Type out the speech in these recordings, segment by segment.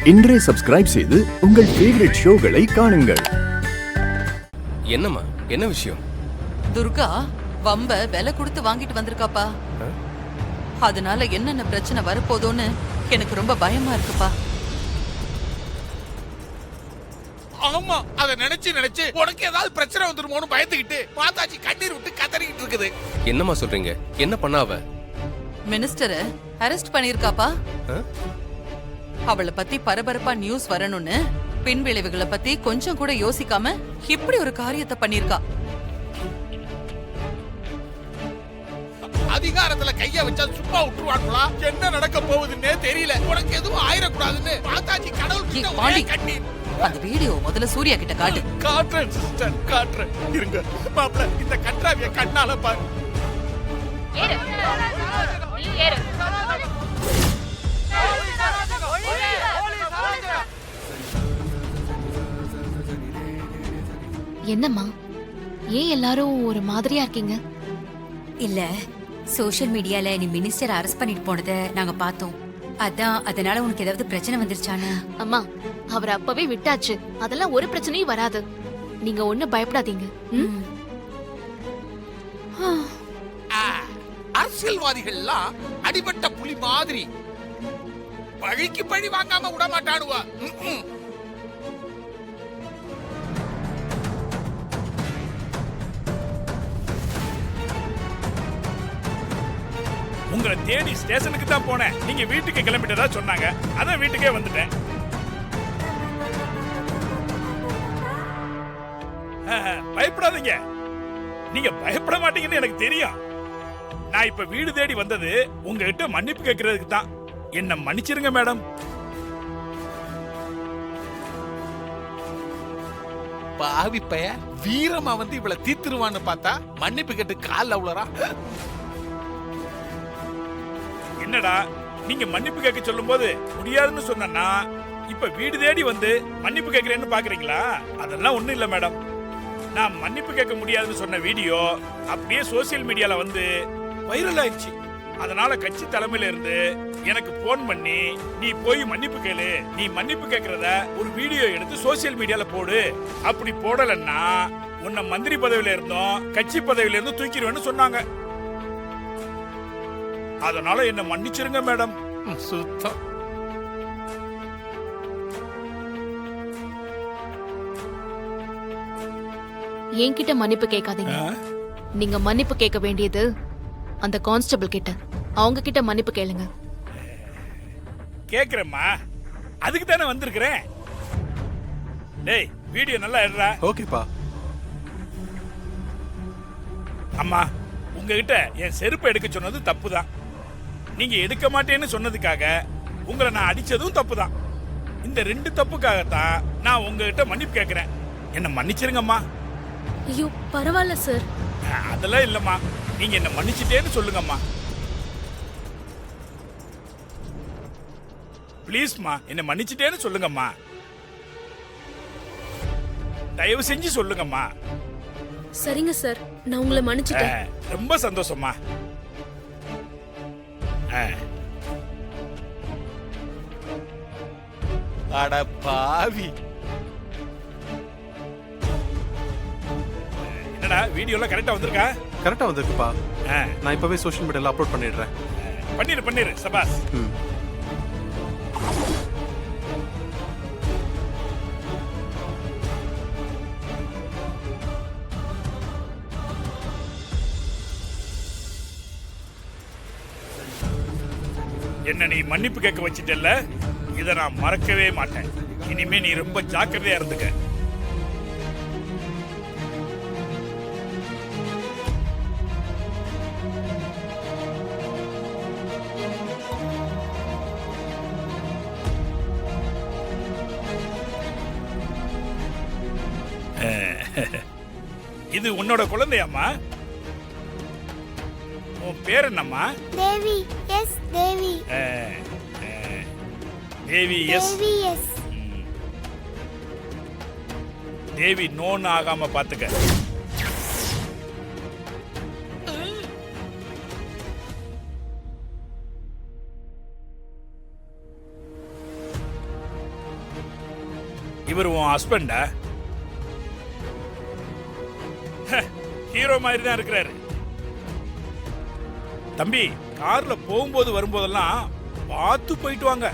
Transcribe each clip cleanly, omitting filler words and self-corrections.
இன்றே சப்ஸ்கிரைப் செய்து உங்கள் ஃபேவரட் ஷோகளை காணுங்கள். என்னம்மா, என்ன விஷயம்? துர்கா வம்ப விலை கொடுத்து வாங்கிட்டு வந்திருக்காப்பா. அதனால என்னென்ன பிரச்சனை வரப்போதோன்னு எனக்கு ரொம்ப பயமா இருக்குப்பா. ஆமா, அத நினைச்சு உனக்கு ஏதாவது பிரச்சனை வந்துருமோன்னு பயந்துகிட்டு மாதாஜி கண்ணீர் விட்டு கதறிக்கிட்டு இருக்குது. என்னம்மா சொல்றீங்க? என்ன பண்ணாவ? மினிஸ்டரை அரெஸ்ட் பண்ணிருக்காப்பா. அவளை பத்தி பரபரப்பா நியூஸ் வரணும்னு பின் விளைவுகளை பத்தி கொஞ்சம் கூட யோசிக்காம இப்படி ஒரு காரியத்தை பண்ணிருக்கா. அதிகாரத்துல கைய வச்சா சும்மா விட்டுருவாங்களா? என்ன நடக்க போகுதுன்னே தெரியல. உனக்கு எதுவும் ஆயிரக்கூடாதுன்னு மாதாஜி கடவுள் கண்ணீர். அந்த வீடியோ முதல்ல சூர்யா கிட்ட காட்டு. காட்டுறேன் சிஸ்டர், காட்டுறேன். இருங்க மாப்ள, இந்த கன்றாவிய கண்ணால பாரு. என்னம்மா, ஏன் எல்லாரும் ஒரு மாதிரியா இருக்கீங்க? இல்ல, சோஷியல் மீடியால நீ மினிஸ்டர் அரெஸ்ட் பண்ணிட்டு போனதை நாங்க பார்த்தோம். அதனால உனக்கு ஏதாவது பிரச்சனை வந்துருச்சானு? அம்மா, அவர் அப்பவே விட்டாச்சு. அதெல்லாம் ஒரு பிரச்சனையும் வராது. நீங்க ஒண்ணும் பயப்படாதீங்க. அரசியல்வாதிகள்லாம் அடிபட்ட புலி மாதிரி பழிக்கு பழி வாங்காம விட மாட்டானுவா. உங்களை தேடி ஸ்டேஷனுக்கு தான் போனேன். நீங்க வீட்டுக்கு கிளம்பிட்டதா சொன்னாங்க. அதான் வீட்டுக்கே வந்துட்டேன். பயப்படாதீங்க. நீங்க பயப்பட மாட்டீங்கன்னு எனக்கு தெரியும். நான் இப்ப வீடு தேடி வந்தது உங்ககிட்ட மன்னிப்பு கேட்கறதுக்கு தான். என்ன மன்னிச்சிருங்க மேடம். பாவி பைய வீரமா வந்து இவளை தீத்துருவான்னு பார்த்தா மன்னிப்பு கேட்டு கால்ல உளறா. என்னடா நீங்க மன்னிப்பு கேட்க சொல்லும் போது முடியாதுன்னு சொன்னா இப்ப வீடு தேடி வந்து மன்னிப்பு கேட்கிறேன்னு பாக்குறீங்களா? அதெல்லாம் ஒண்ணும் இல்ல மேடம். நான் மன்னிப்பு கேட்க முடியாதுன்னு சொன்ன வீடியோ அப்படியே சோசியல் மீடியால வந்து வைரல் ஆயிடுச்சு. அதனால கட்சி தலைமையில இருந்து எனக்கு போன் பண்ணி, நீ போய் மன்னிப்பு கேளு, நீ மன்னிப்பு கேட்கறத ஒரு வீடியோ எடுத்து சோசியல் மீடியால போடு, அப்படி போடலன்னா உன்னை மந்திரி பதவியில இருந்தோம் கட்சி பதவியில இருந்து தூக்கிடுவேன்னு சொன்னாங்க. அதனால என்ன மன்னிச்சிருங்க மேடம். சுத்தம். என்கிட்ட மன்னிப்பு கேட்காதீங்க. நீங்க மன்னிப்பு கேட்க வேண்டியது அந்த கான்ஸ்டபிள் கிட்ட. அவங்க கிட்ட மன்னிப்பு கேளுங்க. கேக்குறேம்மா, அதுக்கு தானே வந்திருக்கிறேன். டேய், வீடியோ நல்லா எடுறா. ஓகேப்பா. அம்மா, உங்ககிட்ட என் செருப்பு எடுக்க சொன்னது தப்புதான். நீங்க எடுக்க மாட்டேன்னு சொன்னதுக்காக உங்களை நான் அடிச்சதும் தப்புதான். இந்த 2 தப்புக்காகத்தான் நான் உங்ககிட்ட மன்னிப்பு கேட்கிறேன். என்ன மன்னிச்சிருங்கம்மா. ஐயோ, பரவாயில்ல சார். அதெல்லாம் இல்லம்மா, நீங்க என்ன மன்னிச்சிட்டேன்னு சொல்லுங்கம்மா. ப்ளீஸ்மா, என்ன மன்னிச்சிட்டேன்னு சொல்லுங்கம்மா. தயவு செஞ்சு சொல்லுங்கம்மா. சரிங்க சார், நான் உங்களை மன்னிச்சிட்டேன். ரொம்ப சந்தோஷமா. அட பாவி. என்னடா வீடியோலாம் கரெக்டா வந்திருக்கா? கரெக்டா வந்திருக்குப்பா. நான் இப்பவே சோஷியல் மீடியால அப்லோட் பண்ணிடுறேன். பண்ணிரு சபாஸ். என்ன நீ மன்னிப்பு கேட்க வச்சிட்டல்ல, இதை நான் மறக்கவே மாட்டேன். இனிமே நீ ரொம்ப ஜாக்கிரதையா இருந்துக்க. இது உன்னோட குழந்தையாம்மா? உன் பேர் என்னம்மா? தேவி. எஸ் தேவி. தேவி எஸ். தேவி நோன்னு ஆகாம பாத்துக்க. இவர் உன் ஹஸ்பண்டா? ஹீரோ மாதிரி தான் இருக்கிறாரு. தம்பி, கார்ல போகும்போது வரும்போதெல்லாம் பார்த்து போயிட்டு வாங்க.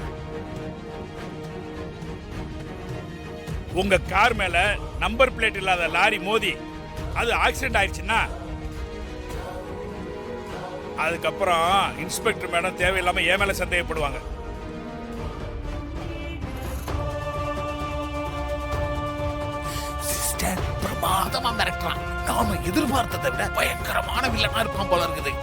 உங்க கார் மேல நம்பர் பிளேட் இல்லாத லாரி மோதி அது ஆக்சிடென்ட் ஆயிடுச்சுன்னா அதுக்கப்புறம் இன்ஸ்பெக்டர் மேடம் தேவையில்லாம என் மேல சந்தேகப்படுவாங்க. சிஸ்டர் பிரமாதமா மிரட்டுறான். நாம எதிர்பார்த்ததை விட பயங்கரமான வில்லனா இருப்பான் போல இருக்குது.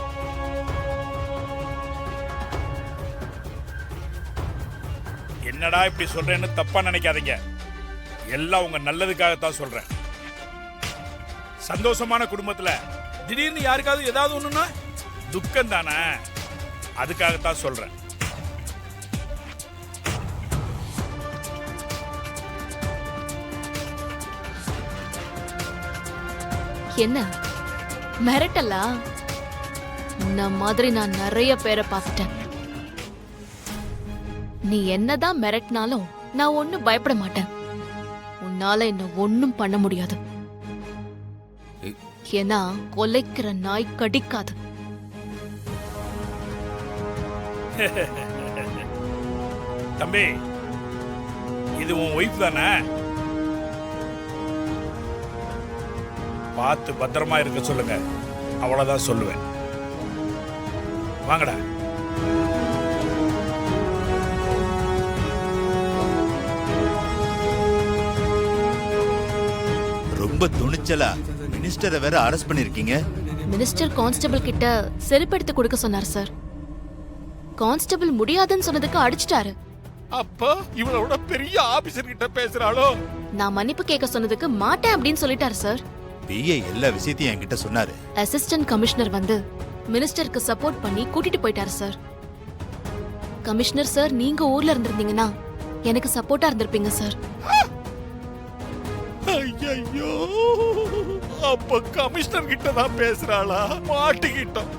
என்னடா இப்படி சொல்றேன்னு தப்பா நினைக்காதீங்க. எல்லாம் உங்க நல்லதுக்காகத்தான் சொல்றேன். சந்தோஷமான குடும்பத்துல திடீர்னு யாருக்காவது ஏதாவது ஒண்ணுன்னா துக்கம் தானே, அதுக்காகத்தான் சொல்றேன். என்ன மிரட்டலா? உன்ன மாதிரி நான் நிறைய பேரை பார்த்துட்டேன். நீ என்னதான் மிரட்டினாலும் நான் ஒண்ணும் பயப்பட மாட்டேன். உன்னால என்ன ஒண்ணும் பண்ண முடியாது. ஏன்னா கொலைக்கிற நாய் கடிக்காது. தம்பி, இது உன் ஒய்ஃப் தானே? பார்த்து பத்திரமா இருக்க சொல்லுங்க. அவ்வளவுதான் சொல்லுவேன். வாங்கடா. ரொம்ப துணிச்சலா மினிஸ்டரை வேற அரெஸ்ட் பண்ணிருக்கீங்க. மினிஸ்டர் கான்ஸ்டபிள் கிட்ட செருப்படுத்து கொடுக்க சொன்னார் சார். கான்ஸ்டபிள் முடியாதுன்னு சொன்னதுக்கு அடிச்சிட்டாரு. அப்ப இவளோட பெரிய ஆபீசர் கிட்ட பேசுறாளோ? நான் மன்னிப்பு கேட்க சொன்னதுக்கு மாட்டேன் அப்படின்னு சொல்லிட்டாரு சார். பிஏ எல்லா விஷயத்தையும் என்கிட்ட சொன்னாரு. அசிஸ்டன்ட் கமிஷனர் வந்து மினிஸ்டருக்கு சப்போர்ட் பண்ணி கூட்டிட்டு போயிட்டாரு சார். கமிஷனர் சார், நீங்க ஊர்ல இருந்திருந்தீங்கன்னா எனக்கு சப்போர்ட்டா இருந்திருப்பீங்க சார். ஐயோ, அப்ப கமிஷனர் கிட்ட தான் பேசுறாளா? மாட்டிக்கிட்டோம்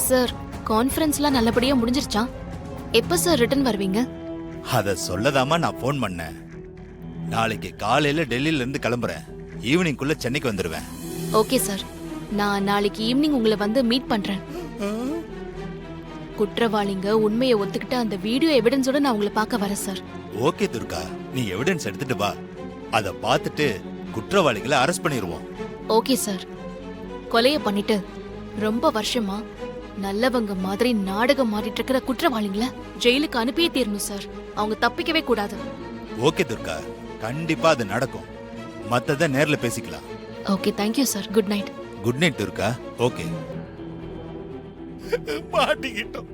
சார். கான்ஃபரன்ஸ்லாம் நல்லபடியா முடிஞ்சிருச்சா? எப்ப சார் ரிட்டர்ன் வருவீங்க? அத சொல்லதாமா நான் போன் பண்ணேன். நாளைக்கு காலையில டெல்லியில இருந்து கிளம்புறேன். ஈவினிங்குள்ள சென்னைக்கு வந்துருவேன். ஓகே சார், நான் நாளைக்கு ஈவினிங் உங்களை வந்து மீட் பண்றேன். குற்றவாளிங்க உண்மையை ஒத்துக்கிட்ட அந்த வீடியோ எவிடன்ஸோட நான் உங்களை பார்க்க வரேன் சார். ஓகே துர்கா, நீ எவிடன்ஸ் எடுத்துட்டு வா. அத பார்த்துட்டு குற்றவாளிகளை அரெஸ்ட் பண்ணிடுவோம். Okay sir. கொலைய பண்ணிட்டு ரொம்ப வருஷமா நல்லவங்க மாதிரி நாடகம் மாறிட்டு இருக்கிற குற்றவாளிங்கள ஜெயிலுக்கு அனுப்பியே தீரணும் சார். அவங்க தப்பிக்கவே கூடாது. ஓகே துர்கா, கண்டிப்பா அது நடக்கும். மத்தத நேர்ல பேசிக்கலாம். Okay, thank you sir. Good night. Good night Durga. Okay. மாட்டிக்கிட்டோம்.